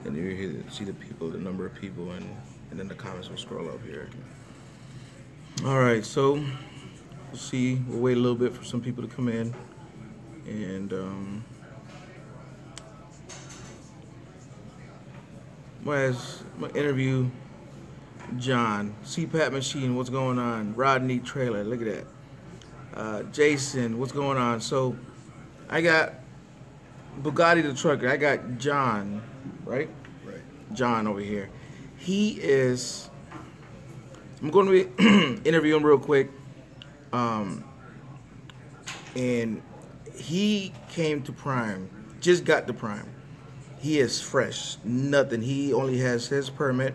and you hear, see the people, the number of people, and then the comments will scroll up here. All right, so we'll see. We'll wait a little bit for some people to come in, and I'm gonna interview John. CPAP machine, what's going on? Rodney Trailer, look at that. Jason, what's going on? So I got Bugatti the trucker. I got John, right? Right. John over here. He is. I'm going to be interview him real quick. And he came to Prime, just got to Prime. He is fresh, nothing. He only has his permit,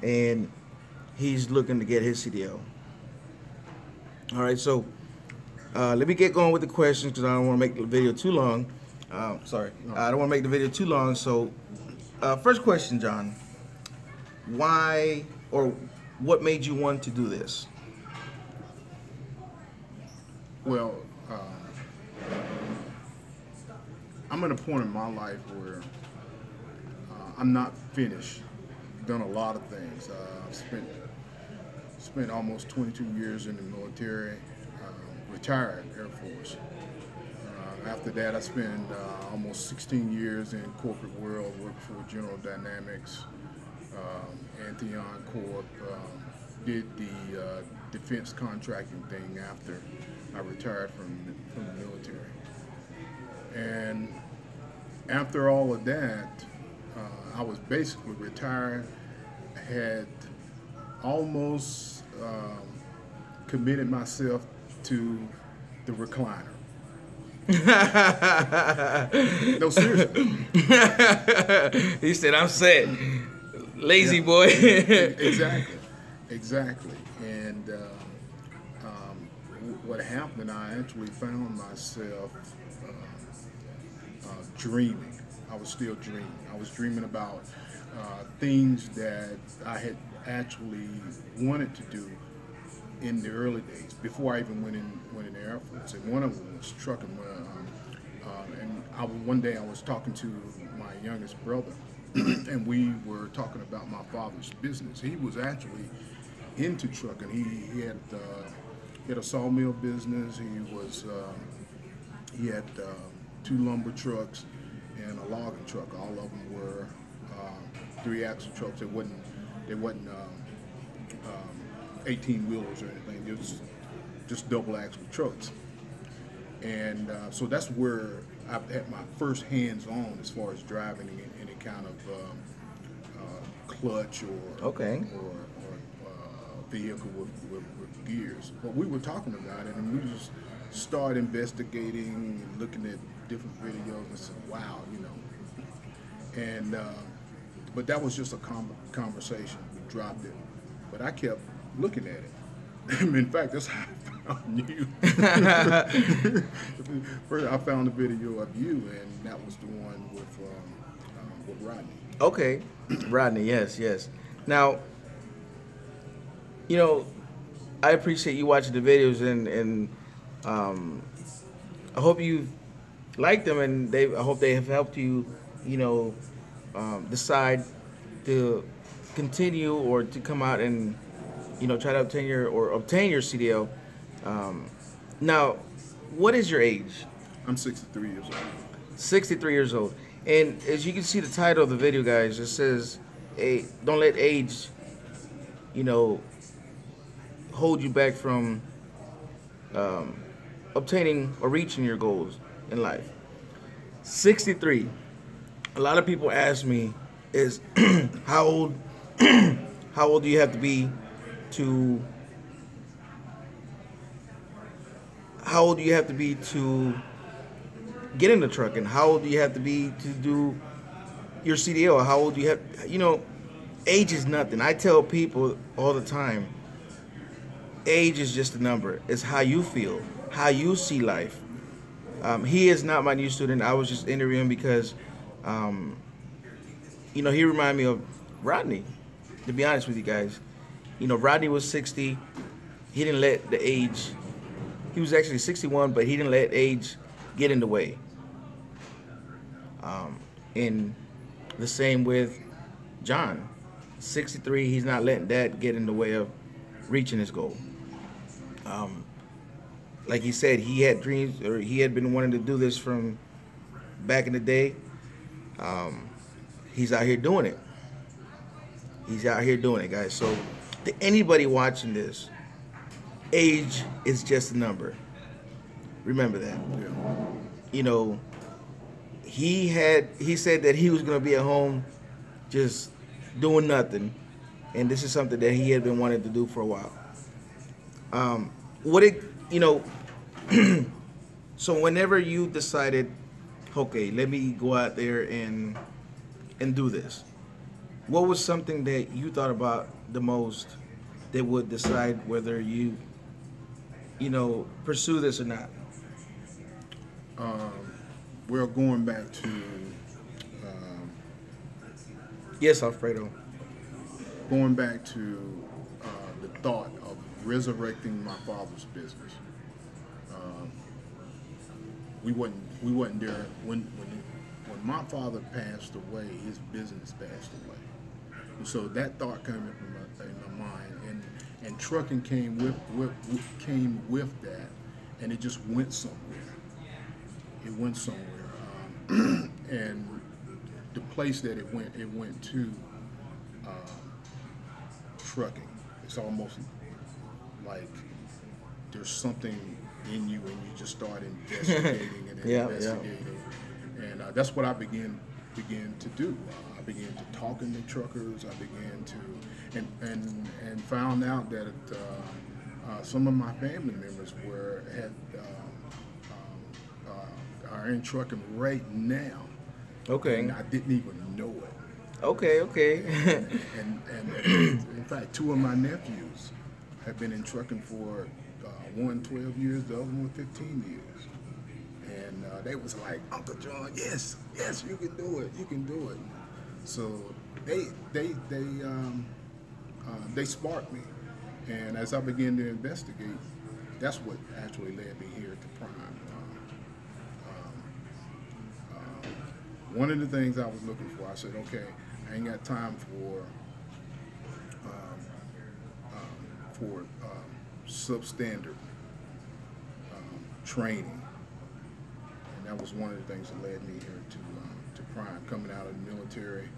and he's looking to get his CDL. All right, so let me get going with the questions because I don't want to make the video too long. Sorry, I don't want to make the video too long. So, first question, John. Why or what made you want to do this? Well, I'm at a point in my life where I'm not finished. Done a lot of things. I've spent almost 22 years in the military. Retired Air Force. After that, I spent almost 16 years in corporate world. Worked for General Dynamics, Antheon Corp. Did the defense contracting thing after I retired from the military. And after all of that, I was basically retired, had almost committed myself to the recliner. No, seriously. He said, I'm set. Lazy Yeah. boy. Exactly. And what happened, I actually found myself dreaming. I was still dreaming. I was dreaming about things that I had actually wanted to do in the early days before I even went in the Air Force. And one of them was trucking. One day I was talking to my youngest brother, and we were talking about my father's business. He was actually into trucking. He had a sawmill business. He had 2 lumber trucks and a logging truck. All of them were 3-axle trucks. They wasn't 18 wheelers or anything. It was just double axle trucks. And so that's where I had my first hands on as far as driving any kind of clutch or vehicle with gears. But we were talking about it, and we just started investigating, looking at different videos, and said, "Wow, you know." And but that was just a conversation. We dropped it, but I kept looking at it. In fact, that's how I found you. First, I found a video of you, and that was the one with Rodney. Okay, Rodney, yes. Now, you know, I appreciate you watching the videos, and I hope you liked them, and I hope they have helped you, you know, decide to continue or to come out and, you know, try to obtain your CDL. Now, what is your age? I'm 63 years old. 63 years old. And as you can see the title of the video, guys, it says, don't let age, you know, hold you back from obtaining or reaching your goals in life. 63. A lot of people ask me, is how old do you have to be to get in the truck, and how old do you have to be to do your CDL? How old do you have, you know, age is nothing. I tell people all the time, age is just a number. It's how you feel, how you see life. He is not my new student. I was just interviewing because, you know, he reminded me of Rodney, to be honest with you guys. You know, Rodney was 60. He didn't let the age, he was actually 61, but he didn't let age get in the way. And The same with John, 63. He's not letting that get in the way of reaching his goal. Like he said, he had dreams, or he had been wanting to do this from back in the day. He's out here doing it. He's out here doing it, guys. So, to anybody watching this, age is just a number. Remember that. Yeah. You know, he said that he was going to be at home just doing nothing, and this is something that he had been wanting to do for a while. So whenever you decided, okay, let me go out there and do this, what was something that you thought about the most that would decide whether you pursue this or not? We're going back to Yes, Alfredo. going back to the thought of resurrecting my father's business. We wasn't there when my father passed away. His business passed away, and so that thought came in my mind, and trucking came with that, and it just went somewhere. It went somewhere, and the place that it went to trucking. It's almost like there's something in you, and you just start investigating and investigating, and that's what I began to do. I began to talking to truckers. I began to and found out that some of my family members are in trucking right now. Okay. And I didn't even know it. Okay. And in fact, two of my nephews have been in trucking for one 12 years, the other one 15 years. And they was like, Uncle John, yes, you can do it. So they sparked me. And as I began to investigate, that's what actually led me here to Prime. One of the things I was looking for, I said, okay, I ain't got time for substandard training, and that was one of the things that led me here to Prime. Coming out of the military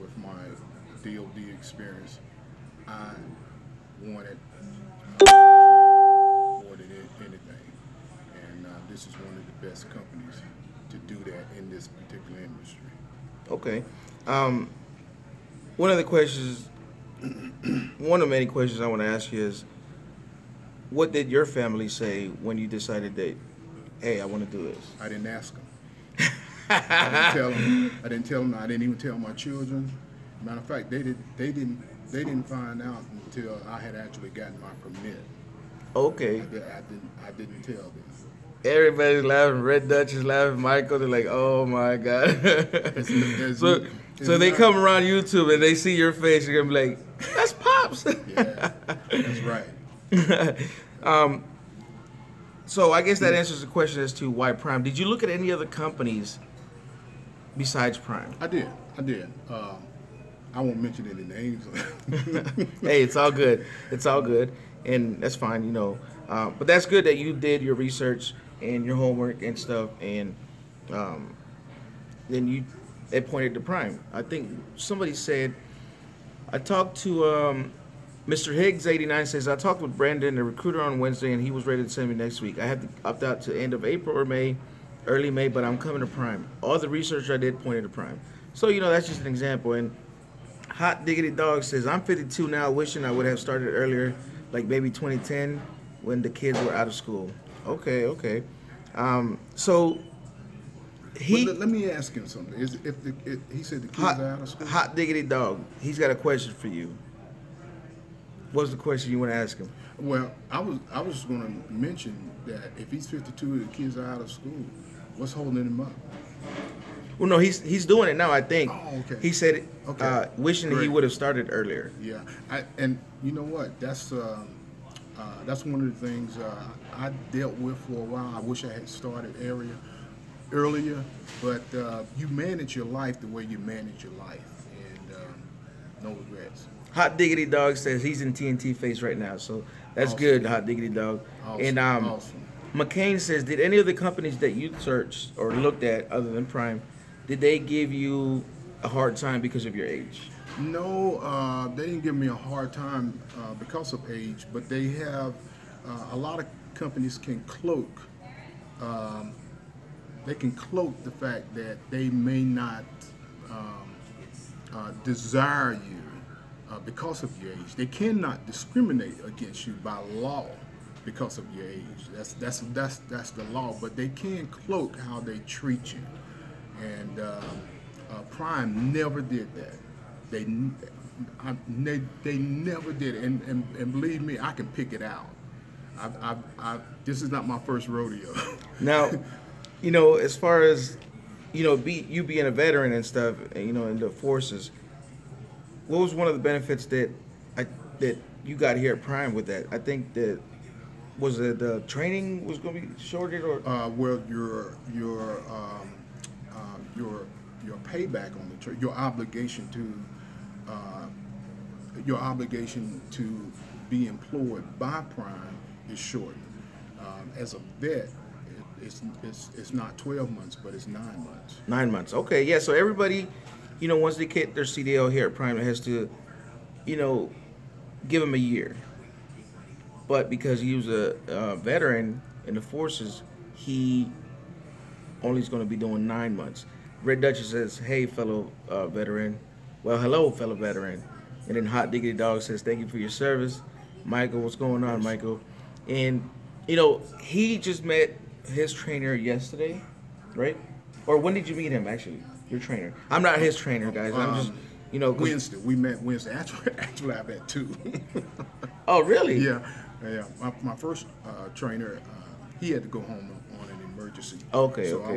with my DOD experience, I wanted more than anything, and this is one of the best companies to do that in this particular industry. Okay. One of many questions I want to ask you is, what did your family say when you decided that, hey, I want to do this? I didn't ask them. I didn't tell them. I didn't even tell my children. Matter of fact, they didn't find out until I had actually gotten my permit. Okay. I didn't tell them. Everybody's laughing. Red Dutch is laughing. Michael, they're like, "Oh my God!" So they come around YouTube and they see your face. You're gonna be like, "That's Pops." Yeah, that's right. So I guess that answers the question as to why Prime. Did you look at any other companies besides Prime? I did. I won't mention any names. Hey, it's all good. It's all good, and that's fine. But that's good that you did your research and your homework and stuff, and then it pointed to Prime. I think somebody said, I talked to Mr. Higgs 89 says, I talked with Brandon, the recruiter, on Wednesday, and he was ready to send me next week. I have to opt out to end of April or May, early May, but I'm coming to Prime. All the research I did pointed to Prime. So, that's just an example. And Hot Diggity Dog says, I'm 52 now, wishing I would have started earlier, like maybe 2010, when the kids were out of school. Okay. Let me ask him something. He said the kids are out of school? Hot Diggity Dog, he's got a question for you. What's the question you want to ask him? Well, I was going to mention that if he's 52 and the kids are out of school, what's holding him up? Well, no, he's doing it now, I think. Oh, okay. He said, wishing Great. he would have started earlier. Yeah, and you know what? That's one of the things I dealt with for a while. I wish I had started earlier, earlier, but you manage your life the way you manage your life, and no regrets. Hot Diggity Dog says he's in TNT face right now, so that's Awesome. good, Hot Diggity Dog. Awesome. And Awesome. McCain says, did any of the companies that you searched or looked at, other than Prime, did they give you a hard time because of your age? No, they didn't give me a hard time because of age, but they have a lot of companies can cloak. They can cloak the fact that they may not desire you because of your age. They cannot discriminate against you by law because of your age. That's the law. But they can cloak how they treat you, and Prime never did that. They never did it, and believe me, I can pick it out. This is not my first rodeo. Now, you know, as far as you being a veteran and stuff, you know, in the forces, what was one of the benefits that you got here at Prime with that? I think that was it the training was going to be shorted, or well, your payback on the your obligation to be employed by Prime is shortened. As a vet, it's not 12 months, but it's 9 months. 9 months. Okay, yeah. So everybody, you know, once they get their CDL here at Prime, it has to, you know, give them a year. But because he was a veteran in the forces, he only is going to be doing 9 months. Red Duchess says, "Hey, fellow veteran." Well, hello, fellow veteran. And then Hot Diggity Dog says, "Thank you for your service." Michael, what's going on, Michael? And, you know, he just met his trainer yesterday, right? Or when did you meet him, actually? Your trainer. I'm not his trainer, guys. I'm just, you know. Wednesday. We met Wednesday. Actually, I've had two. Oh, really? Yeah. My first trainer, he had to go home on an emergency. Okay, so okay.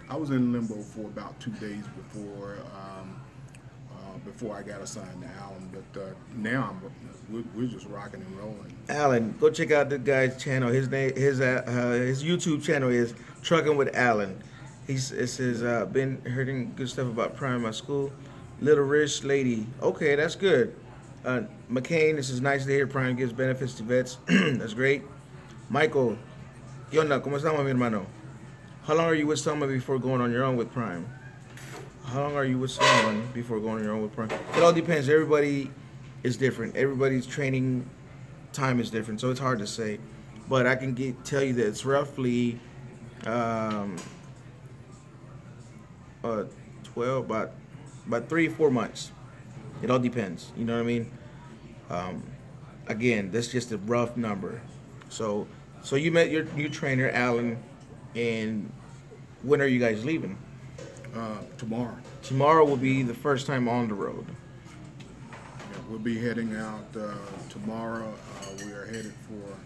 I was in limbo for about 2 days before I got assigned to Alan. But now we're just rocking and rolling. Alan, go check out the guy's channel. His YouTube channel is Trucking with Alan. It says been hearing good stuff about Prime in my school. Little rich lady. Okay, that's good. McCain, this is nice to hear Prime gives benefits to vets. That's great. Michael, ¿qué onda? ¿Cómo estamos, mi hermano? How long are you with someone before going on your own with Prime? How long are you with someone before going on your own with Prime? It all depends. Everybody is different. Everybody's training time is different, so it's hard to say. But I can tell you that it's roughly 12, about 3 or 4 months. It all depends. You know what I mean? Again, that's just a rough number. So you met your new trainer, Alan, and when are you guys leaving? Tomorrow. Tomorrow will be the first time on the road. Yeah, we'll be heading out tomorrow. We are headed for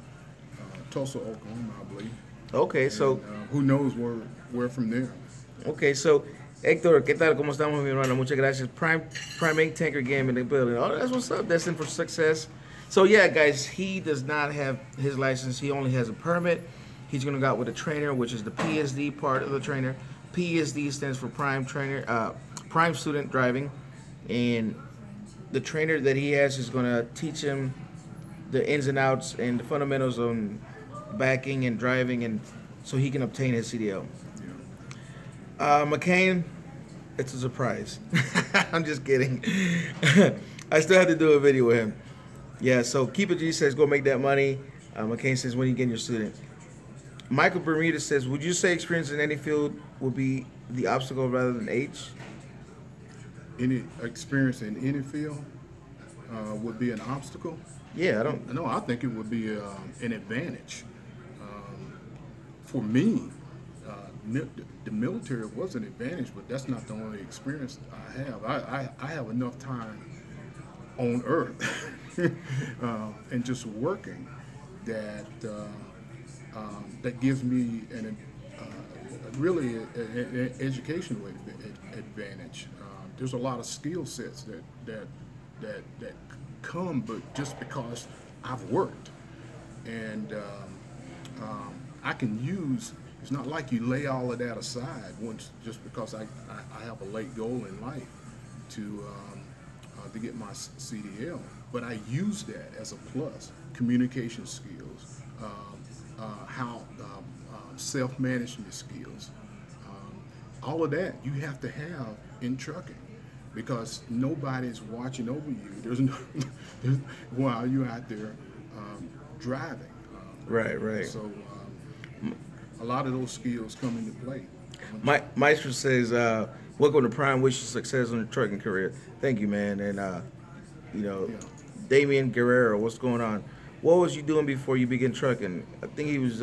Tulsa, Oklahoma, I believe. Okay, so who knows where from there. Okay, so Héctor, ¿qué tal? ¿Cómo estamos, mi hermano? Muchas gracias. Prime Ink Tanker Game in the building. Oh, that's what's up. Destined for success. So yeah, guys, he does not have his license. He only has a permit. He's gonna go out with a trainer, which is the PSD part of the trainer. PSD stands for Prime Trainer, Prime Student Driving, and the trainer that he has is gonna teach him the ins and outs and the fundamentals on backing and driving, and so he can obtain his CDL. McCain, it's a surprise. I'm just kidding. I still have to do a video with him. Yeah, so Keep It G says, go make that money. McCain says, when you get your student. Michael Bermuda says, would you say experience in any field would be the obstacle rather than age? Any experience in any field would be an obstacle? Yeah, I don't. No, I think it would be an advantage. For me, the military was an advantage, but that's not the only experience I have. I have enough time on Earth and just working that that gives me really an educational advantage. There's a lot of skill sets that come, but just because I've worked, and I can use it's not like you lay all of that aside once just because I have a late goal in life to get my CDL. But I use that as a plus. Communication skills, self-management skills, all of that you have to have in trucking, because nobody's watching over you. While you're out there driving. Right. So a lot of those skills come into play. Maestro says, welcome to Prime, wish you success in your trucking career. Thank you, man. And, Yeah. Damian Guerrero, what's going on? What was you doing before you began trucking? I think he was,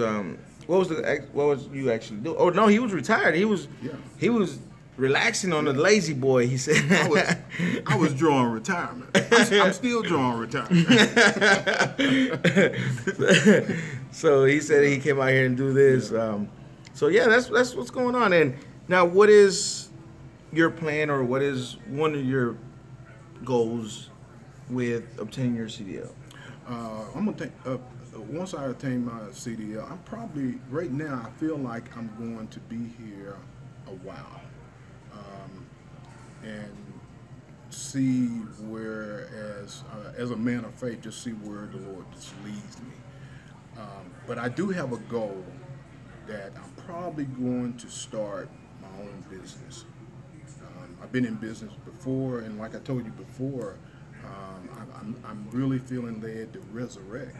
what was you actually doing? Oh, no, he was retired. He was relaxing on the lazy boy, he said. I was drawing retirement. I'm still drawing retirement. So he said he came out here and do this. So yeah, that's what's going on. And now, what is your plan, or what is one of your goals with obtaining your CDL? I'm gonna take once I attain my CDL. I'm probably right now. I feel like I'm going to be here a while, and see where, as a man of faith, just see where the Lord just leads me. But I do have a goal that I'm probably going to start my own business. I've been in business before, and like I told you before, I'm really feeling led to resurrect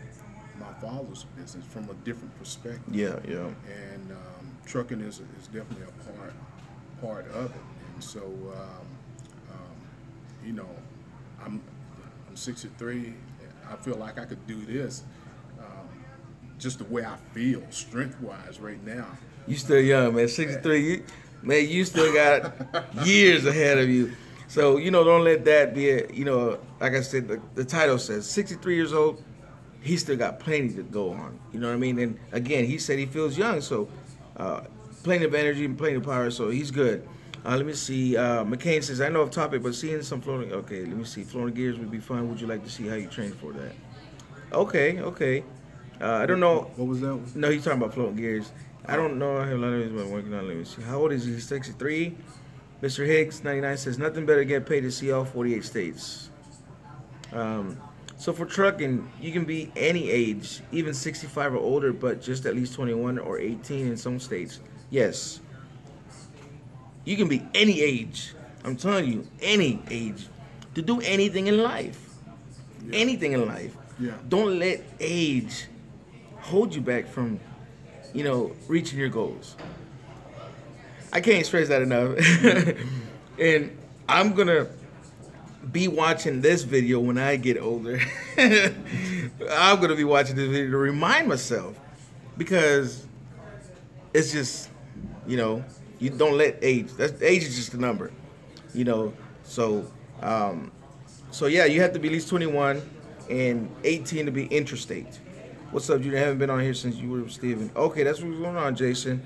my father's business from a different perspective. Yeah. And trucking is definitely a part of it. And so, you know, I'm 63. I feel like I could do this just the way I feel, strength-wise, right now. You still young, man. 63. You still got years ahead of you. So, don't let that be like I said, the title says 63 years old, he still got plenty to go on. You know what I mean? And again, he said he feels young, so plenty of energy and plenty of power, so he's good. Let me see. McCain says, I know off topic, but seeing some floating. Okay, let me see. Floating gears would be fun. Would you like to see how you train for that? Okay. I don't know. What was that one? No, he's talking about floating gears. I don't know how long he's been working on. Let me see. How old is he? 63. Mr. Higgs, 99, says, nothing better to get paid to see all 48 states. So for trucking, you can be any age, even 65 or older, but just at least 21 or 18 in some states. Yes. You can be any age. I'm telling you, any age. To do anything in life. Yeah. Anything in life. Yeah. Don't let age hold you back from, reaching your goals. I can't stress that enough. And I'm going to be watching this video when I get older. I'm going to be watching this video to remind myself, because it's just, you don't let age. Age is just a number, So yeah, you have to be at least 21 and 18 to be interstate. What's up, Junior? I haven't been on here since you were with Steven. Okay, that's what's going on, Jason.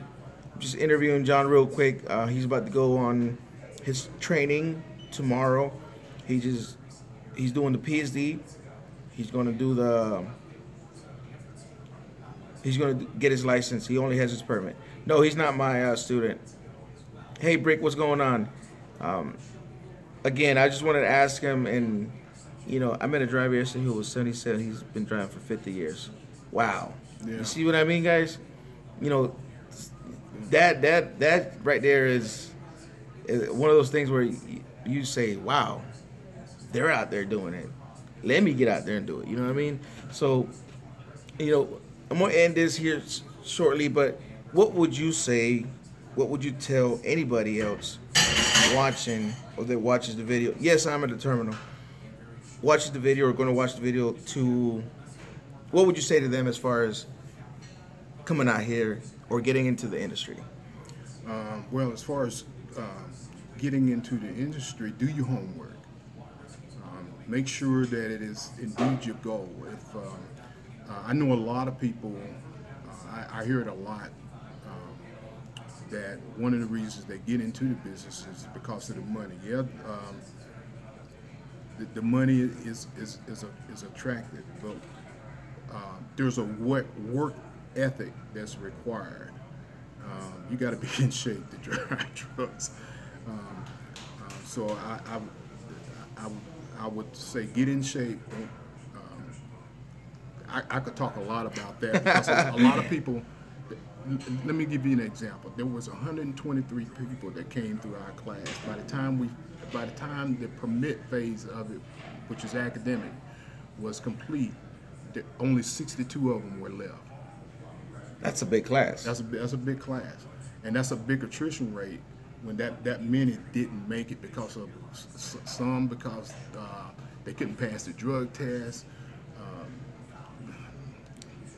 I'm just interviewing John real quick. He's about to go on his training tomorrow. He's doing the PSD. He's going to get his license. He only has his permit. No, he's not my student. Hey, Brick, what's going on? Again, I just wanted to ask him, and I met a driver yesterday who was 77. He's been driving for 50 years. Wow. Yeah. You see what I mean, guys? That right there is one of those things where you say, wow, they're out there doing it. Let me get out there and do it. You know what I mean? So, I'm going to end this here shortly, but what would you say, what would you tell anybody else watching or that watches the video? Yes, I'm at the terminal. Watches the video or going to watch the video what would you say to them as far as coming out here or getting into the industry? Well, as far as getting into the industry, do your homework. Make sure that it is indeed your goal. If I know a lot of people, I hear it a lot, that one of the reasons they get into the business is because of the money. Yeah, the money is attractive, but there's a work ethic that's required. You got to be in shape to drive trucks. So I would say get in shape. I could talk a lot about that because a lot of people. Let me give you an example. There was 123 people that came through our class. By the time the permit phase of it, which is academic, was complete, only 62 of them were left. That's a big class. That's a big class, and that's a big attrition rate when that many didn't make it because of some because they couldn't pass the drug test,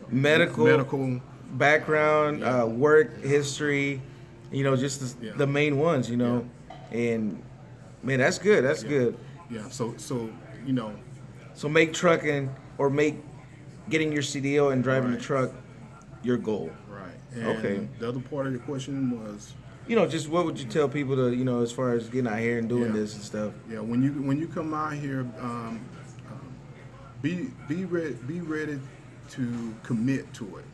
medical background, work history, just the main ones, and man, that's good. That's good. Yeah. So So make trucking or make getting your CDL and driving the truck your goal. Right. And okay. The other part of your question was, just what would you tell people to, as far as getting out here and doing this and stuff? Yeah. When you come out here, be ready to commit to it.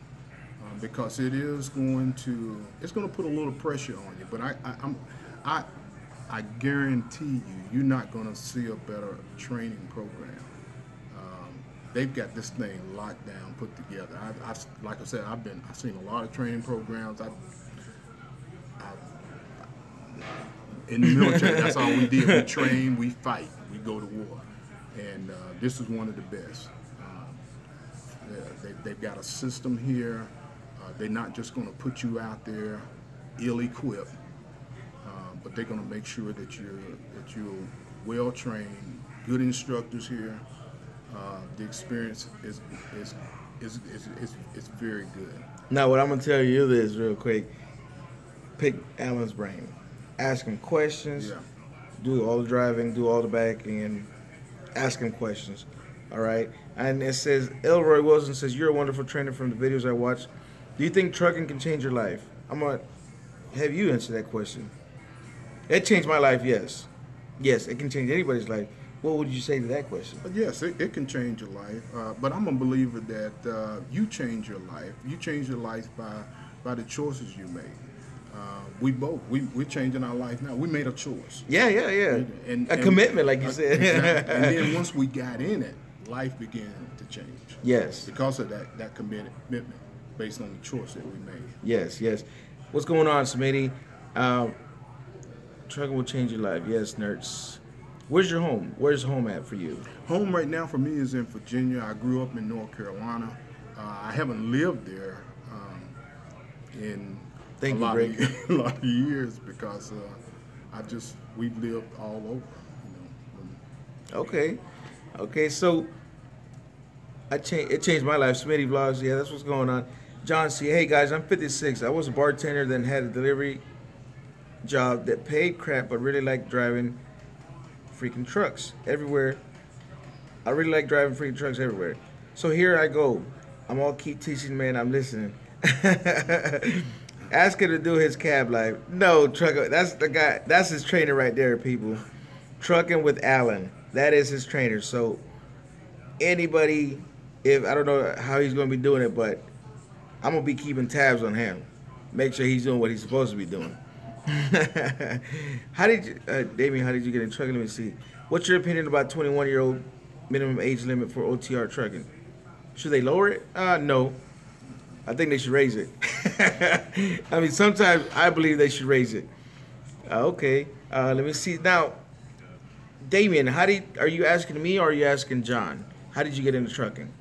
Because it's going to put a little pressure on you, but I guarantee you're not going to see a better training program. They've got this thing locked down, put together. Like I said, I've seen a lot of training programs. In the military, that's all we did. We train, we fight, we go to war, and this is one of the best. They've got a system here. They're not just going to put you out there ill-equipped, but they're going to make sure that you're well-trained, good instructors here. The experience is very good. Now, what I'm going to tell you is real quick, pick Alan's brain. Ask him questions, do all the driving, do all the backing, and ask him questions. All right? And it says, Elroy Wilson says, you're a wonderful trainer from the videos I watched. Do you think trucking can change your life? I'm going to have you answer that question. It changed my life, yes. Yes, it can change anybody's life. What would you say to that question? Yes, it can change your life. But I'm a believer that you change your life. You change your life by the choices you make. We're changing our life now. We made a choice. Yeah. And commitment, like you said. Exactly. And then once we got in it, life began to change. Yes. Because of that commitment. Based on the choice that we made. Yes. What's going on, Smitty? Trucking will change your life. Yes, nerds. Where's your home? Where's home at for you? Home right now for me is in Virginia. I grew up in North Carolina. I haven't lived there in a lot of years because we've lived all over. Okay. So it changed my life. Smitty Vlogs. Yeah, that's what's going on. John C. Hey guys, I'm 56. I was a bartender, then had a delivery job that paid crap, but really liked driving freaking trucks everywhere. I really like driving freaking trucks everywhere. So here I go. I'm all keep teaching, man. I'm listening. Ask him to do his cab life. No, trucker. That's the guy. That's his trainer right there, people. Trucking with Alan. That is his trainer. So anybody, if I don't know how he's going to be doing it, but I'm going to be keeping tabs on him. Make sure he's doing what he's supposed to be doing. How did you, Damien, how did you get in trucking? Let me see. What's your opinion about 21-year-old minimum age limit for OTR trucking? Should they lower it? No. I think they should raise it. I mean, sometimes I believe they should raise it. Okay. Let me see. Now, Damien, are you asking me or are you asking John? How did you get into trucking?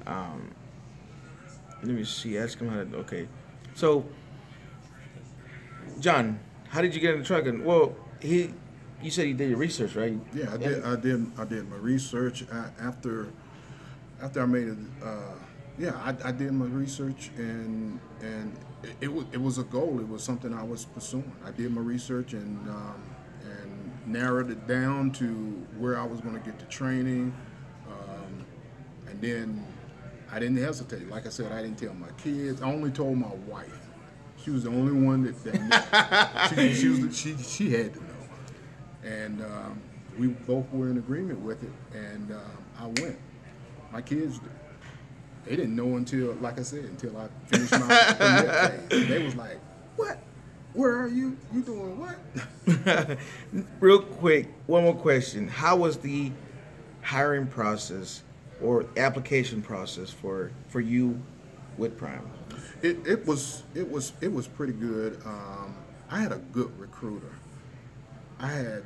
Let me see. Ask him how to. Okay. So, John, how did you get into trucking? Well, you said you did your research, right? Yeah, I did my research after I made it. I did my research and it was a goal. It was something I was pursuing. I did my research and narrowed it down to where I was going to get the training, and then I didn't hesitate. Like I said, I didn't tell my kids. I only told my wife. She was the only one that knew. She had to know, and we both were in agreement with it. And I went. My kids did. They didn't know until, like I said, until I finished my permit phase. They was like, "What? Where are you? You doing what?" Real quick, one more question. How was the hiring process or application process for you with Prime? It was pretty good. I had a good recruiter. I had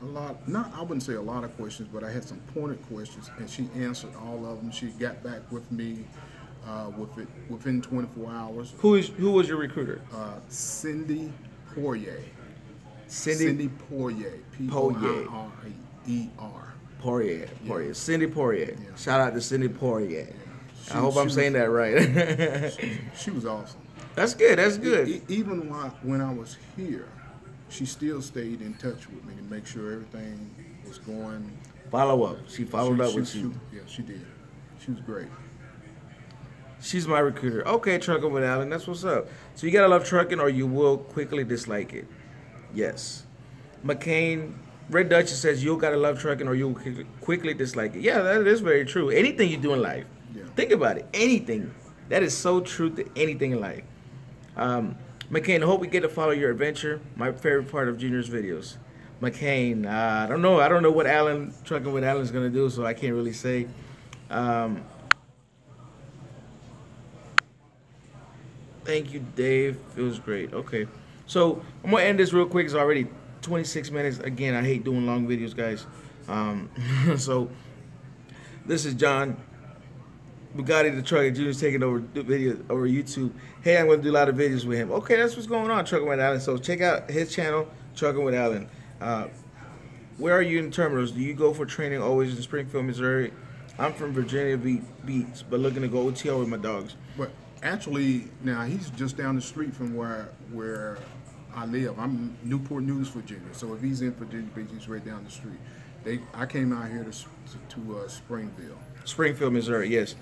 a lot, not, I wouldn't say a lot of questions, but I had some pointed questions, and she answered all of them. She got back with me within 24 hours. Who was your recruiter? Cindy Poirier. Cindy Poirier. Poirier. Poirier. Yeah. Cindy Poirier. Yeah. Shout out to Cindy Poirier. Yeah. I hope I'm saying that right. She was awesome. That's good. That's good. Even when I was here, she still stayed in touch with me to make sure everything was going. Follow up. She followed up with you. Yeah, she did. She was great. She's my recruiter. Okay, trucking with Alan. That's what's up. So you gotta love trucking, or you will quickly dislike it. Yes. McCain, Red Duchess says you'll gotta love trucking, or you'll quickly dislike it. Yeah, that is very true. Anything you do in life, think about it. Anything. That is so true to anything in life. McCain, I hope we get to follow your adventure. My favorite part of Junior's videos. McCain, I don't know. I don't know what Trucking with Alan's gonna do, so I can't really say. Thank you, Dave. It was great. Okay, so I'm gonna end this real quick. It's already 26 minutes. Again, I hate doing long videos, guys. So this is John. Bugatti the Trucker Junior's taking over video over YouTube. Hey, I'm gonna do a lot of videos with him. Okay, that's what's going on, Trucking with Alan. So check out his channel, Trucking with Alan. Where are you in terminals? Do you go for training always in Springfield, Missouri? I'm from Virginia Beach, but looking to go OTO with my dogs. But actually, now he's just down the street from where I live. I'm Newport News, Virginia. So if he's in Virginia Beach, he's right down the street. I came out here to Springfield. Springfield, Missouri. Yes.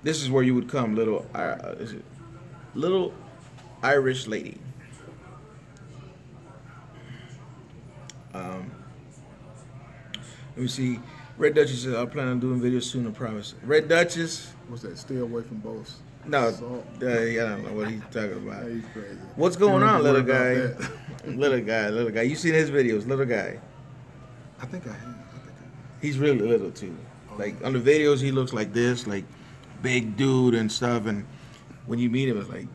This is where you would come, little Irish lady. Let me see. Red Duchess says, I plan on doing videos soon, I promise. Red Duchess. What's that? Stay away from both. No, I don't know what he's talking about. He's crazy. What's going on, little guy? Little guy. You seen his videos, little guy? I think I have. He's really little too. Like on the videos, he looks like this, like big dude and stuff. And when you meet him, it's like,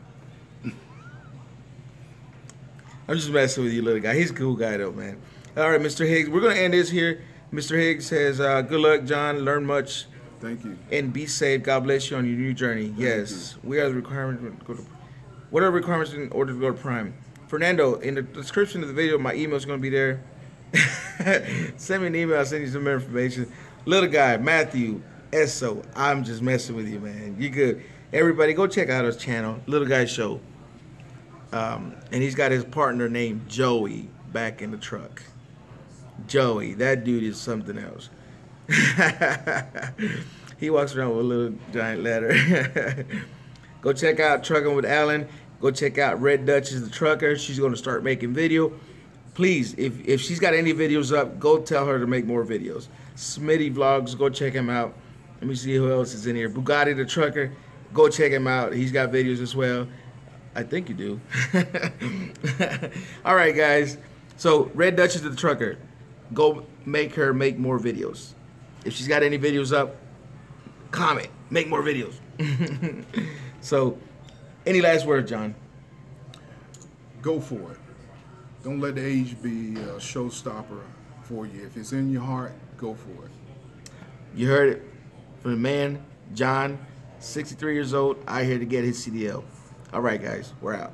I'm just messing with you, little guy. He's a cool guy though, man. All right, Mr. Higgs, we're gonna end this here. Mr. Higgs says, good luck, John. Learn much. Thank you. And be safe. God bless you on your new journey. Yes, we are the requirements. What are the requirements in order to go to Prime? Fernando, in the description of the video, my email is going to be there. Send me an email. I'll send you some more information. Little guy, Matthew, Esso. I'm just messing with you, man. You good. Everybody, go check out his channel, Little Guy Show. And he's got his partner named Joey back in the truck. Joey, that dude is something else. He walks around with a little giant ladder. Go check out Trucking with Alan. Go check out Red Duchess the Trucker. She's going to start making video. Please, if she's got any videos up, go tell her to make more videos. Smitty Vlogs, go check him out. Let me see who else is in here. Bugatti the Trucker, go check him out. He's got videos as well. I think you do. All right, guys. So Red Duchess the Trucker, go make her make more videos. If she's got any videos up, comment, make more videos. So, any last words, John? Go for it. Don't let the age be a showstopper for you. If it's in your heart, go for it. You heard it from the man, John, 63 years old, out here to get his CDL. All right, guys, we're out.